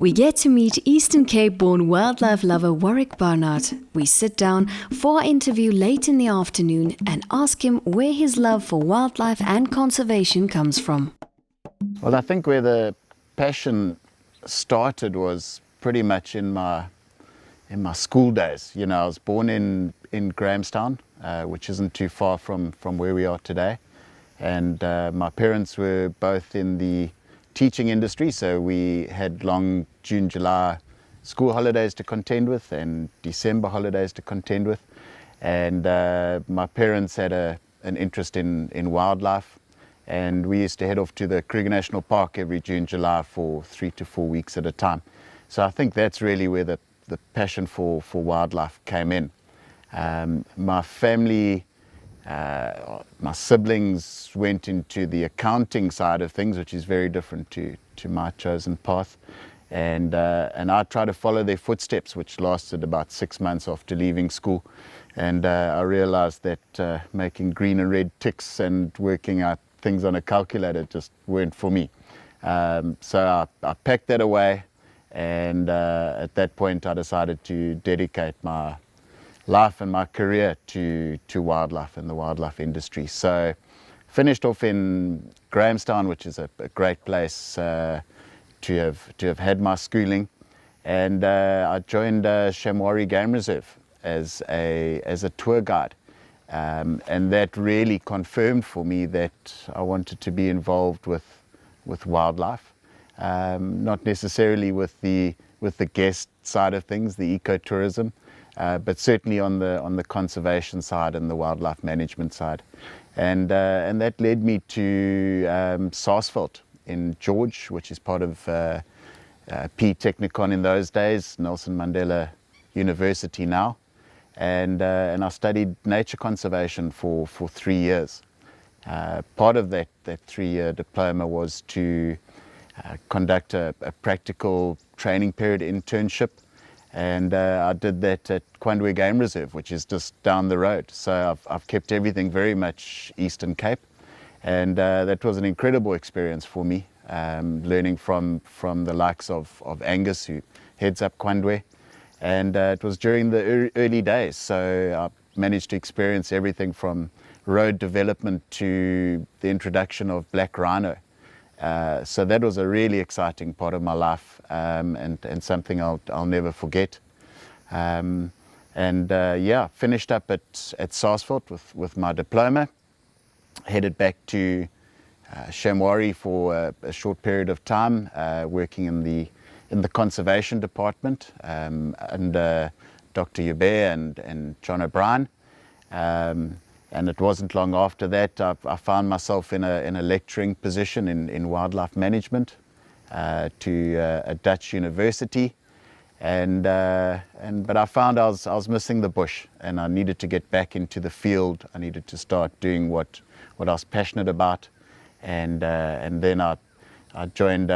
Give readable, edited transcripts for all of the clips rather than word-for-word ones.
We get to meet Eastern Cape-born wildlife lover Warrick Barnard. We sit down for our interview late in the afternoon and ask him where his love for wildlife and conservation comes from. Well, I think where the passion started was pretty much in my school days. You know, I was born in Grahamstown, which isn't too far from where we are today. And my parents were both in the teaching industry, so we had long June, July school holidays to contend with and December holidays to contend with. And my parents had an interest in wildlife, and we used to head off to the Kruger National Park every June, July for 3 to 4 weeks at a time. So I think that's really where the passion for wildlife came in. My family, my siblings went into the accounting side of things, which is very different to my chosen path. And I tried to follow their footsteps, which lasted about 6 months after leaving school. And I realized that making green and red ticks and working out things on a calculator just weren't for me. So I packed that away, and at that point I decided to dedicate my life and my career to wildlife and the wildlife industry. So finished off in Grahamstown, which is a great place to have had my schooling, and I joined Shamwari Game Reserve as a tour guide, and that really confirmed for me that I wanted to be involved with wildlife, not necessarily with the guest side of things, the ecotourism, but certainly on the conservation side and the wildlife management side. And that led me to Sarsveld in George, which is part of P Technikon in those days, Nelson Mandela University now. And I studied nature conservation for 3 years. Part of that 3-year diploma was to conduct a practical training period internship. And I did that at Kwandwe Game Reserve, which is just down the road. So I've kept everything very much Eastern Cape. And that was an incredible experience for me, learning from the likes of Angus, who heads up Kwandwe. And it was during the early days, so I managed to experience everything from road development to the introduction of black rhino. So that was a really exciting part of my life, and something I'll never forget. Yeah, finished up at Sarsveld with my diploma, headed back to Shamwari for a short period of time, working in the conservation department under Dr. Yube and John O'Brien. And it wasn't long after that I found myself in a lecturing position in wildlife management to a Dutch university, but I found I was missing the bush, and I needed to get back into the field. I needed to start doing what I was passionate about, and then I joined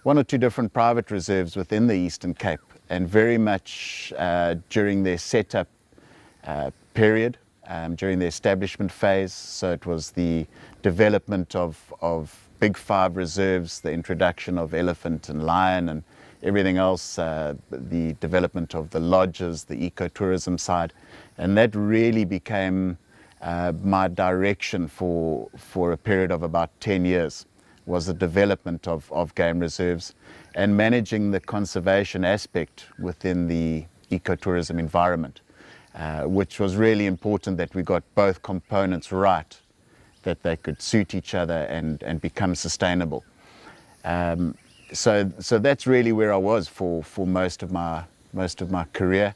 1 or 2 different private reserves within the Eastern Cape, and very much during their setup period. During the establishment phase, so it was the development of Big 5 reserves, the introduction of elephant and lion and everything else, the development of the lodges, the ecotourism side, and that really became my direction for a period of about 10 years, was the development of game reserves and managing the conservation aspect within the ecotourism environment. Which was really important, that we got both components right, that they could suit each other and become sustainable. So that's really where I was for most of my career.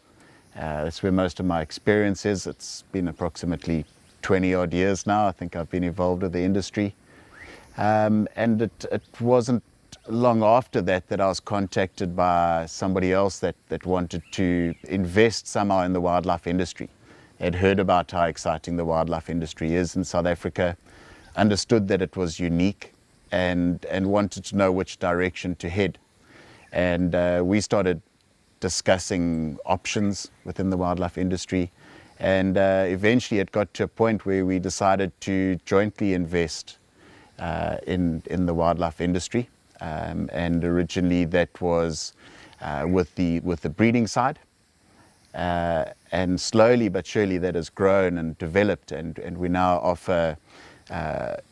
That's where most of my experience is. It's been approximately 20 odd years now. I think I've been involved with the industry, and it wasn't long after that I was contacted by somebody else that wanted to invest somehow in the wildlife industry. They'd heard about how exciting the wildlife industry is in South Africa, understood that it was unique, and wanted to know which direction to head. And we started discussing options within the wildlife industry, and eventually it got to a point where we decided to jointly invest in the wildlife industry. and originally that was with the breeding side. And slowly but surely that has grown and developed, and we now offer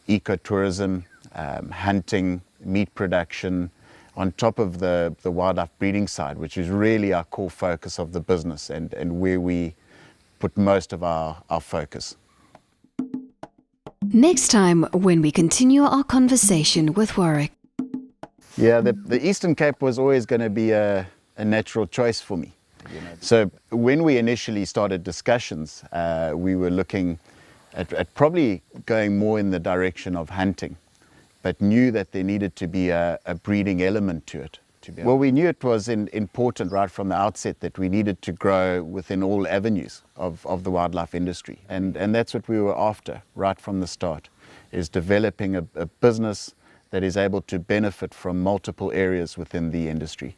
ecotourism, hunting, meat production, on top of the wildlife breeding side, which is really our core focus of the business and where we put most of our focus. Next time, when we continue our conversation with Warrick. Yeah, the Eastern Cape was always going to be a natural choice for me. So when we initially started discussions, we were looking at probably going more in the direction of hunting, but knew that there needed to be a breeding element to it. Well, we knew it was important right from the outset that we needed to grow within all avenues of the wildlife industry. And that's what we were after right from the start, is developing a business that is able to benefit from multiple areas within the industry.